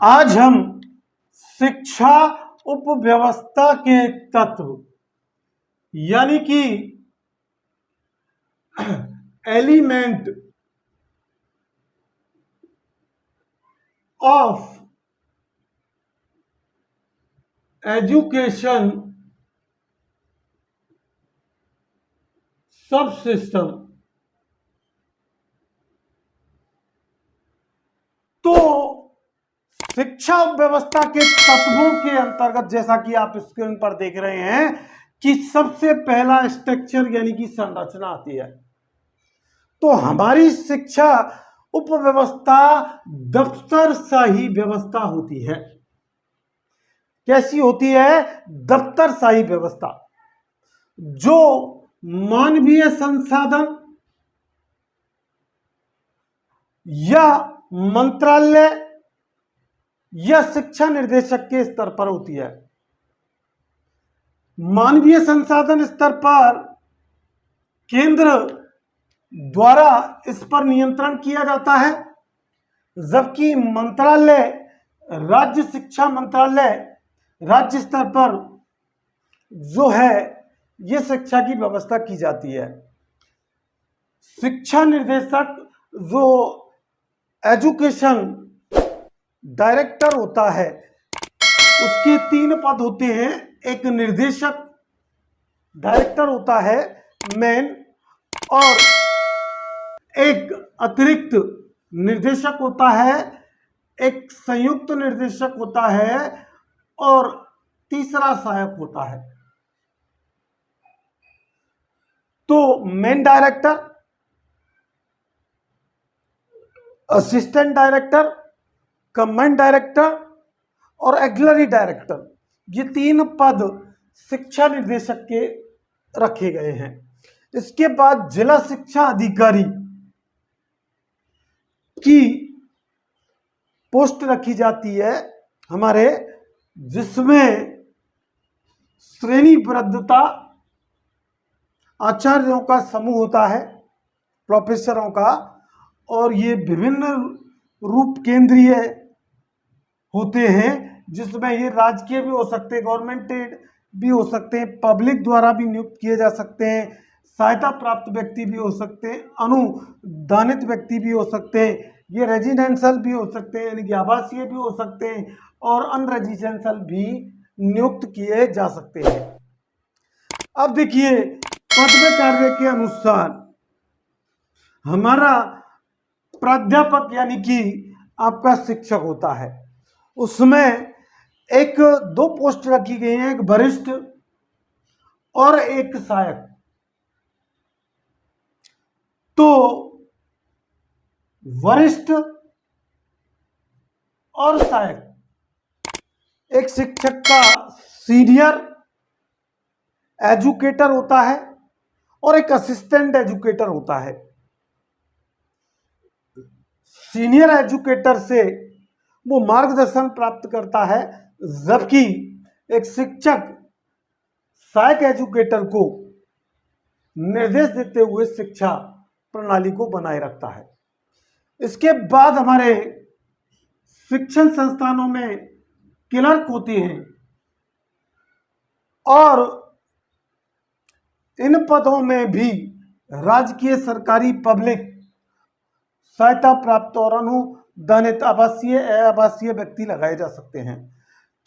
आज हम शिक्षा उपव्यवस्था के तत्व यानी कि एलिमेंट ऑफ एजुकेशन सब सिस्टम। तो शिक्षा व्यवस्था के तत्वों के अंतर्गत जैसा कि आप स्क्रीन पर देख रहे हैं कि सबसे पहला स्ट्रक्चर यानी कि संरचना आती है। तो हमारी शिक्षा उपव्यवस्था दफ्तरशाही व्यवस्था होती है। कैसी होती है? दफ्तरशाही व्यवस्था, जो मानवीय संसाधन या मंत्रालय या शिक्षा निर्देशक के स्तर पर होती है। मानवीय संसाधन स्तर पर केंद्र द्वारा इस पर नियंत्रण किया जाता है, जबकि मंत्रालय, राज्य शिक्षा मंत्रालय राज्य स्तर पर जो है ये शिक्षा की व्यवस्था की जाती है। शिक्षा निर्देशक जो एजुकेशन डायरेक्टर होता है उसके 3 पद होते हैं। एक निर्देशक डायरेक्टर होता है मेन, और एक अतिरिक्त निर्देशक होता है, एक संयुक्त निर्देशक होता है और तीसरा सहायक होता है। तो main director, assistant director, command director और एक्सिलरी डायरेक्टर, ये 3 पद शिक्षा निर्देशक के रखे गए हैं। इसके बाद जिला शिक्षा अधिकारी की पोस्ट रखी जाती है हमारे, जिसमें श्रेणीबद्धता आचार्यों का समूह होता है, प्रोफेसरों का, और ये विभिन्न रूप केंद्रीय होते हैं, जिसमें ये राजकीय भी हो सकते हैं, गवर्नमेंटेड भी हो सकते हैं, पब्लिक द्वारा भी नियुक्त किए जा सकते हैं, सहायता प्राप्त व्यक्ति भी हो सकते हैं, अनुदानित व्यक्ति भी हो सकते हैं, ये रेजिडेंशियल भी हो सकते हैं यानी कि आवासीय भी हो सकते हैं, और अनरेजिडेंशियल भी नियुक्त किए जा सकते हैं। अब देखिए, पदवी कार्य के अनुसार हमारा प्राध्यापक यानी कि आपका शिक्षक होता है, उसमें 2 पोस्ट रखी गई हैं, एक वरिष्ठ और एक सहायक। तो वरिष्ठ और सहायक, एक शिक्षक का सीनियर एजुकेटर होता है और एक असिस्टेंट एजुकेटर होता है। सीनियर एजुकेटर से वो मार्गदर्शन प्राप्त करता है, जबकि एक शिक्षक सहायक एजुकेटर को निर्देश देते हुए शिक्षा प्रणाली को बनाए रखता है। इसके बाद हमारे शिक्षण संस्थानों में क्लर्क होते हैं, और इन पदों में भी राजकीय, सरकारी, पब्लिक, सहायता प्राप्त और अनुदानित आवासीय, आवासीय व्यक्ति लगाए जा सकते हैं।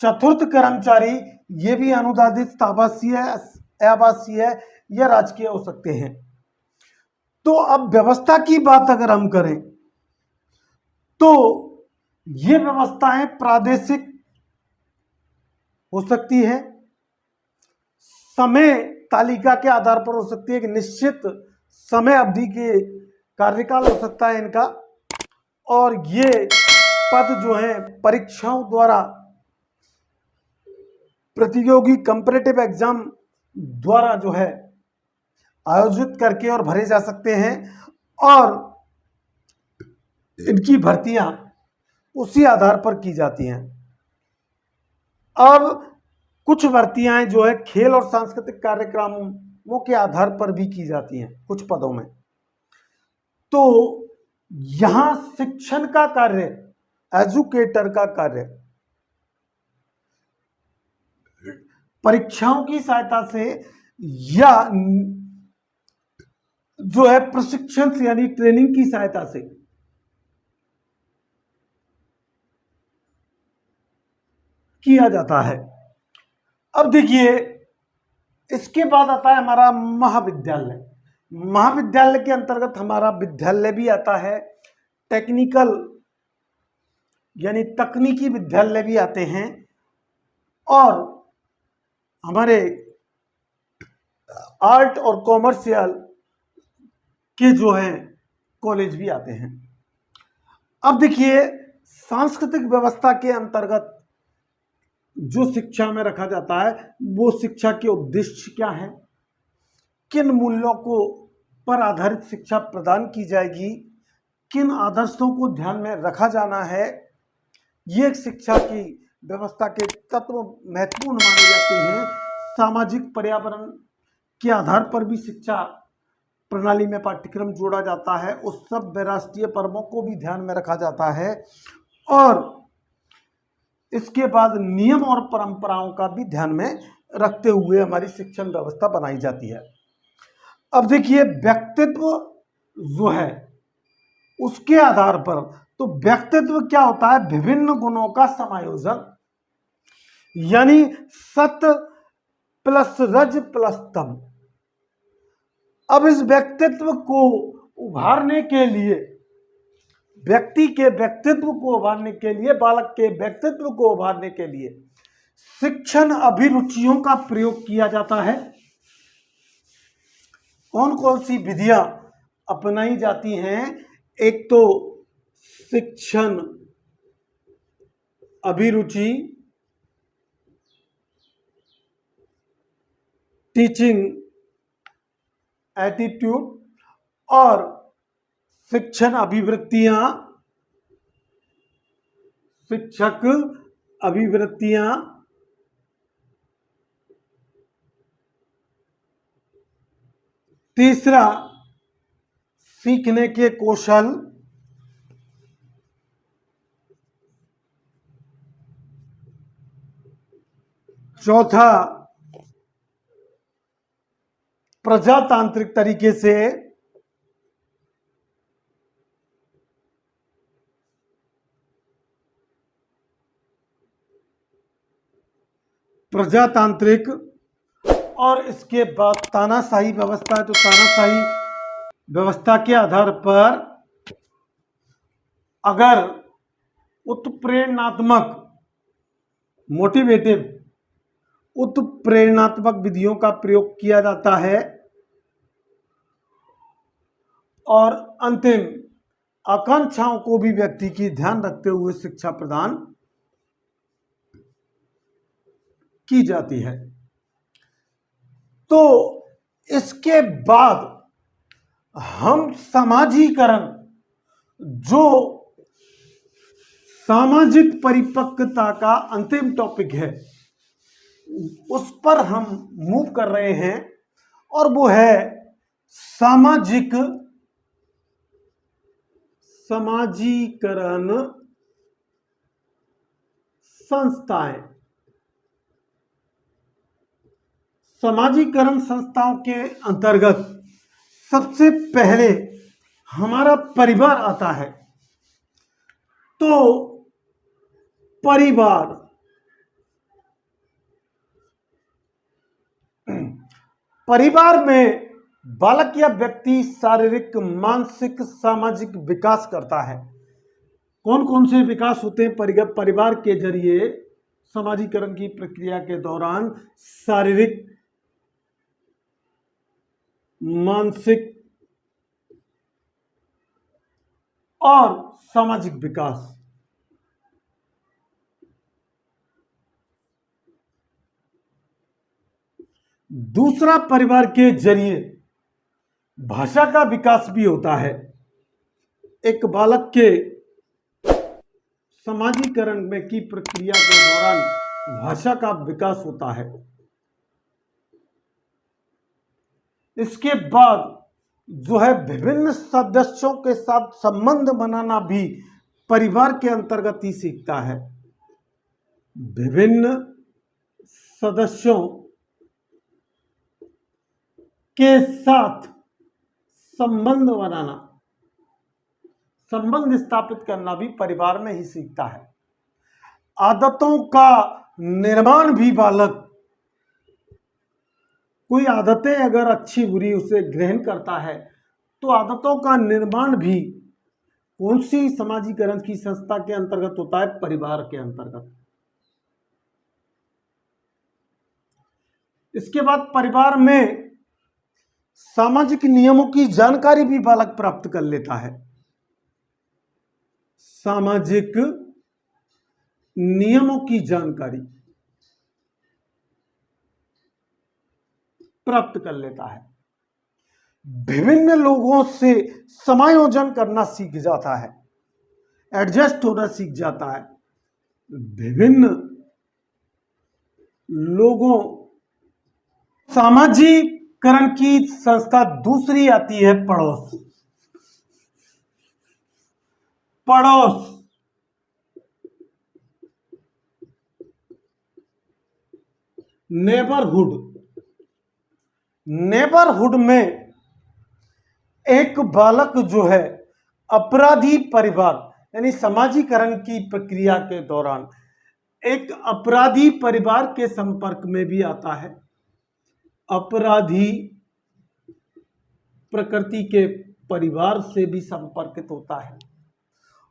चतुर्थ कर्मचारी, ये भी अनुदानित, आवासीय, आवासीय या राजकीय हो सकते हैं। तो अब व्यवस्था की बात अगर हम करें तो ये व्यवस्थाएं प्रादेशिक हो सकती है, समय तालिका के आधार पर हो सकती है, एक निश्चित समय अवधि के कार्यकाल हो सकता है इनका, और ये पद जो है परीक्षाओं द्वारा, प्रतियोगी कंपैरेटिव एग्जाम द्वारा जो है आयोजित करके और भरे जा सकते हैं, और इनकी भर्तियां उसी आधार पर की जाती हैं। अब कुछ भर्तियां जो है खेल और सांस्कृतिक कार्यक्रमों के आधार पर भी की जाती हैं कुछ पदों में। तो यहां शिक्षण का कार्य एजुकेटर का कार्य परीक्षाओं की सहायता से या जो है प्रशिक्षण से यानी ट्रेनिंग की सहायता से किया जाता है। अब देखिए, इसके बाद आता है हमारा महाविद्यालय। महाविद्यालय के अंतर्गत हमारा विद्यालय भी आता है, टेक्निकल यानी तकनीकी विद्यालय भी आते हैं, और हमारे आर्ट और कॉमर्शियल के जो हैं कॉलेज भी आते हैं। अब देखिए, सांस्कृतिक व्यवस्था के अंतर्गत जो शिक्षा में रखा जाता है वो शिक्षा के उद्देश्य क्या है, किन मूल्यों को पर आधारित शिक्षा प्रदान की जाएगी, किन आदर्शों को ध्यान में रखा जाना है, ये शिक्षा की व्यवस्था के तत्व महत्वपूर्ण माने जाते हैं। सामाजिक पर्यावरण के आधार पर भी शिक्षा प्रणाली में पाठ्यक्रम जोड़ा जाता है, उस सब राष्ट्रीय पर्वों को भी ध्यान में रखा जाता है, और इसके बाद नियम और परंपराओं का भी ध्यान में रखते हुए हमारी शिक्षण व्यवस्था बनाई जाती है। अब देखिए, व्यक्तित्व जो है उसके आधार पर, तो व्यक्तित्व क्या होता है, विभिन्न गुणों का समायोजन, यानी सत प्लस रज प्लस तम। अब इस व्यक्तित्व को उभारने के लिए, व्यक्ति के व्यक्तित्व को उभारने के लिए, बालक के व्यक्तित्व को उभारने के लिए शिक्षण अभिरुचियों का प्रयोग किया जाता है। कौन कौन सी विधियां अपनाई जाती हैं? एक तो शिक्षण अभिरुचि, टीचिंग एटीट्यूड, और शिक्षण अभिवृत्तियां, शिक्षक अभिवृत्तियां, तीसरा सीखने के कौशल, चौथा प्रजातांत्रिक तरीके से प्रजातांत्रिक, और इसके बाद तानाशाही व्यवस्था है, तो तानाशाही व्यवस्था के आधार पर अगर उत्प्रेरणात्मक मोटिवेटिव उत्प्रेरणात्मक विधियों का प्रयोग किया जाता है, और अंतिम आकांक्षाओं को भी व्यक्ति की ध्यान रखते हुए शिक्षा प्रदान की जाती है। तो इसके बाद हम समाजीकरण, जो सामाजिक परिपक्वता का अंतिम टॉपिक है, उस पर हम मूव कर रहे हैं, और वो है समाजीकरण संस्थाएं। समाजीकरण संस्थाओं के अंतर्गत सबसे पहले हमारा परिवार आता है। तो परिवार में बालक या व्यक्ति शारीरिक, मानसिक, सामाजिक विकास करता है। कौन कौन से विकास होते हैं परिवार के जरिए? समाजीकरण की प्रक्रिया के दौरान शारीरिक, मानसिक और सामाजिक विकास। दूसरा, परिवार के जरिए भाषा का विकास भी होता है। एक बालक के समाजीकरण में की प्रक्रिया के दौरान भाषा का विकास होता है। इसके बाद जो है विभिन्न सदस्यों के साथ संबंध बनाना भी परिवार के अंतर्गत ही सीखता है। विभिन्न सदस्यों के साथ संबंध बनाना, संबंध स्थापित करना भी परिवार में ही सीखता है। आदतों का निर्माण भी बालक, कोई आदतें अगर अच्छी बुरी उसे ग्रहण करता है तो आदतों का निर्माण भी कौन सी समाजीकरण की संस्था के अंतर्गत होता है? परिवार के अंतर्गत। इसके बाद परिवार में सामाजिक नियमों की जानकारी भी बालक प्राप्त कर लेता है। सामाजिक नियमों की जानकारी प्राप्त कर लेता है। विभिन्न लोगों से समायोजन करना सीख जाता है, एडजस्ट होना सीख जाता है। विभिन्न लोगों, सामाजिकरण की संस्था दूसरी आती है पड़ोस। पड़ोस नेबरहुड, नेबरहुड में एक बालक जो है अपराधी परिवार यानी समाजीकरण की प्रक्रिया के दौरान एक अपराधी परिवार के संपर्क में भी आता है। अपराधी प्रकृति के परिवार से भी संपर्कित होता है।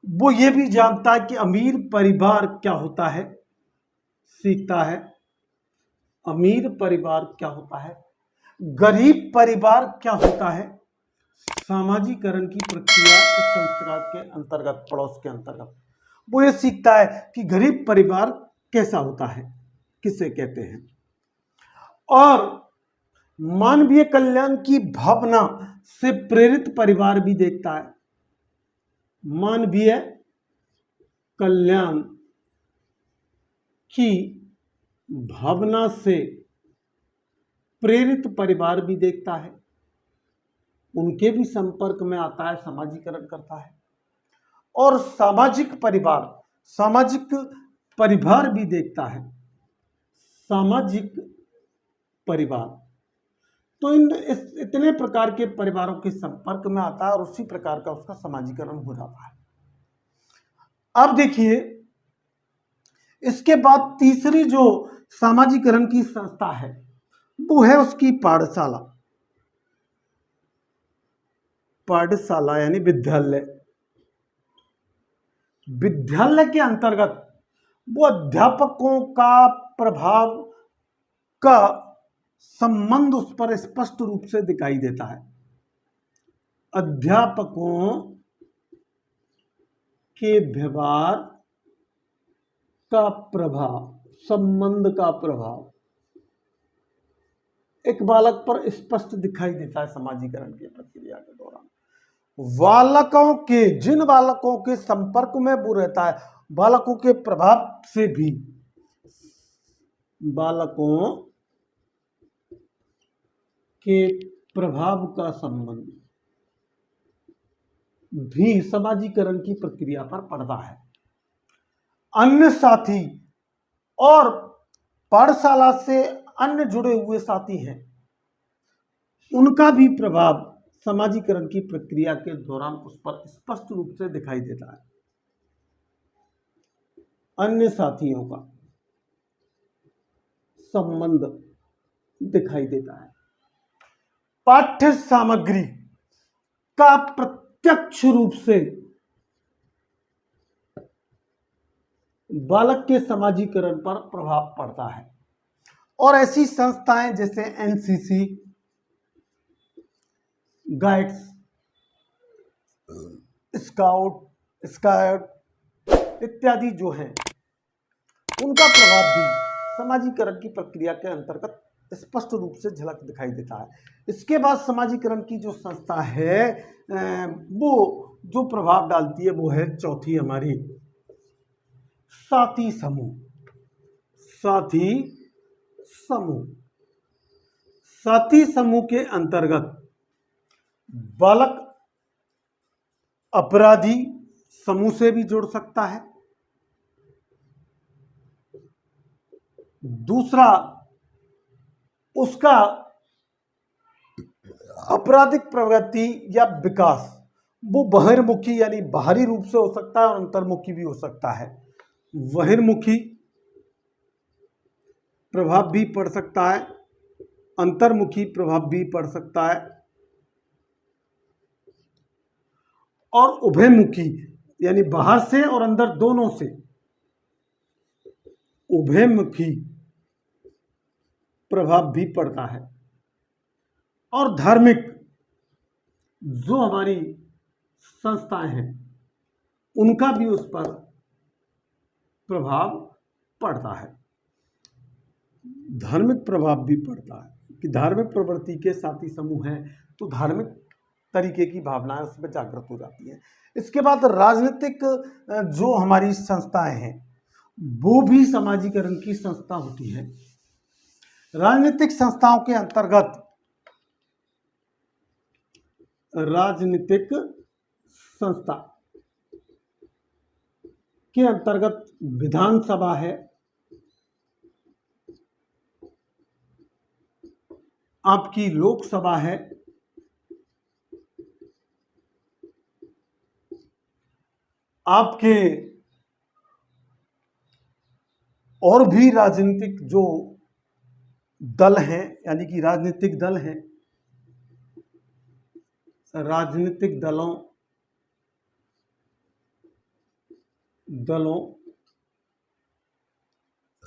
वो ये भी जानता है कि अमीर परिवार क्या होता है, सीखता है। अमीर परिवार क्या होता है, गरीब परिवार क्या होता है। सामाजीकरण की प्रक्रिया इस संस्कार के अंतर्गत, पड़ोस के अंतर्गत वो ये सीखता है कि गरीब परिवार कैसा होता है, किसे कहते हैं। और मानवीय कल्याण की भावना से प्रेरित परिवार भी देखता है। मानवीय कल्याण की भावना से प्रेरित परिवार भी देखता है, उनके भी संपर्क में आता है, समाजीकरण करता है। और सामाजिक परिवार भी देखता है। सामाजिक परिवार तो इतने प्रकार के परिवारों के संपर्क में आता है और उसी प्रकार का उसका समाजीकरण हो जाता है। अब देखिए, इसके बाद तीसरी जो सामाजीकरण की संस्था है वो है उसकी पाठशाला। पाठशाला यानी विद्यालय। विद्यालय के अंतर्गत वो अध्यापकों का प्रभाव का संबंध उस पर स्पष्ट रूप से दिखाई देता है। अध्यापकों के व्यवहार का प्रभाव, संबंध का प्रभाव एक बालक पर स्पष्ट दिखाई देता है समाजीकरण की प्रक्रिया के दौरान। जिन बालकों के संपर्क में वो रहता है, बालकों के प्रभाव से भी, बालकों के प्रभाव का संबंध भी समाजीकरण की प्रक्रिया पर पड़ता है। अन्य साथी और पाठशाला से अन्य जुड़े हुए साथी हैं, उनका भी प्रभाव समाजीकरण की प्रक्रिया के दौरान उस पर स्पष्ट रूप से दिखाई देता है। अन्य साथियों का संबंध दिखाई देता है। पाठ्य सामग्री का प्रत्यक्ष रूप से बालक के समाजीकरण पर प्रभाव पड़ता है। और ऐसी संस्थाएं जैसे एनसीसी, गाइड्स, स्काउट इत्यादि जो हैं, उनका प्रभाव भी समाजीकरण की प्रक्रिया के अंतर्गत स्पष्ट रूप से झलक दिखाई देता है। इसके बाद समाजीकरण की जो संस्था है वो जो प्रभाव डालती है वो है चौथी हमारी साथी समूह। साथी समूह, साथी समूह के अंतर्गत बालक अपराधी समूह से भी जुड़ सकता है। दूसरा, उसका आपराधिक प्रगति या विकास वो बहिर्मुखी यानी बाहरी रूप से हो सकता है और अंतर्मुखी भी हो सकता है। बहिर्मुखी प्रभाव भी पड़ सकता है, अंतर्मुखी प्रभाव भी पड़ सकता है, और उभयमुखी यानी बाहर से और अंदर दोनों से उभयमुखी प्रभाव भी पड़ता है। और धार्मिक जो हमारी संस्थाएं हैं उनका भी उस पर प्रभाव पड़ता है। धार्मिक प्रभाव भी पड़ता है कि धार्मिक प्रवृत्ति के साथी समूह हैं तो धार्मिक तरीके की भावनाएं उसमें जागृत हो जाती हैं। इसके बाद राजनीतिक जो हमारी संस्थाएं हैं वो भी समाजीकरण की संस्था होती है। राजनीतिक संस्थाओं के अंतर्गत राजनीतिक संस्था के अंतर्गत विधानसभा है, आपकी लोकसभा है, आपके और भी राजनीतिक जो दल हैं यानी कि राजनीतिक दल हैं, राजनीतिक दलों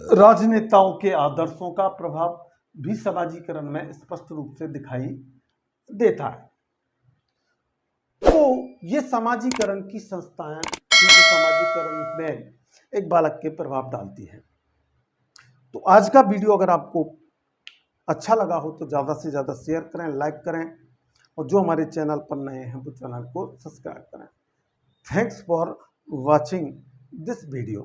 राजनेताओं के आदर्शों का प्रभाव भी समाजीकरण में स्पष्ट रूप से दिखाई देता है। तो ये समाजीकरण की संस्थाएं समाजीकरण में एक बालक के प्रभाव डालती है। तो आज का वीडियो अगर आपको अच्छा लगा हो तो ज़्यादा से ज़्यादा शेयर करें, लाइक करें, और जो हमारे चैनल पर नए हैं वो चैनल को सब्सक्राइब करें। Thanks for watching this video.